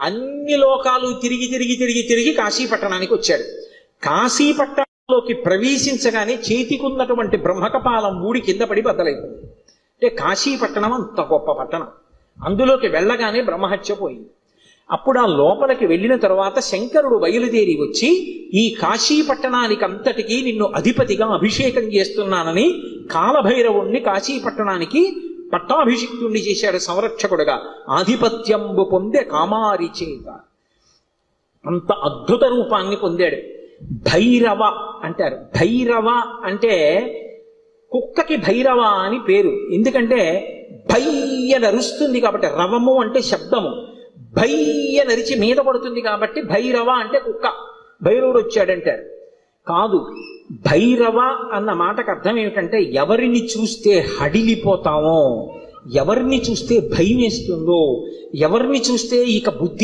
అన్ని లోకాలు తిరిగి తిరిగి తిరిగి తిరిగి కాశీపట్టణానికి వచ్చాడు. కాశీపట్టణంలోకి ప్రవేశించగానే చేతికున్నటువంటి బ్రహ్మకపాలం ఊడి కింద పడి బద్దలైపోయింది. అంటే కాశీపట్టణం అంత గొప్ప పట్టణం. అందులోకి వెళ్ళగానే బ్రహ్మహత్య పోయింది. అప్పుడు ఆ లోపలికి వెళ్ళిన తర్వాత శంకరుడు బయలుదేరి వచ్చి ఈ కాశీపట్టణానికి అంతటికీ నిన్ను అధిపతిగా అభిషేకం చేస్తున్నానని కాలభైరవుణ్ణి కాశీపట్టణానికి పట్టాభిషిక్తుణ్ణి చేశాడు సంరక్షకుడుగా. ఆధిపత్యంబు పొందే కామారి చేత అంత అద్భుత రూపాన్ని పొందాడు. భైరవ అంటారు. భైరవ అంటే కుక్కకి భైరవ అని పేరు. ఎందుకంటే భయ్య నరుస్తుంది కాబట్టి, రవము అంటే శబ్దము, భయ్య నరిచి మీద పడుతుంది కాబట్టి భైరవ అంటే కుక్క. భైరవుడు వచ్చాడంటారు. కాదు, భైరవ అన్న మాటకు అర్థం ఏమిటంటే ఎవరిని చూస్తే హడిలిపోతామో, ఎవరిని చూస్తే భయం వేస్తుందో, ఎవరిని చూస్తే ఇక బుద్ధి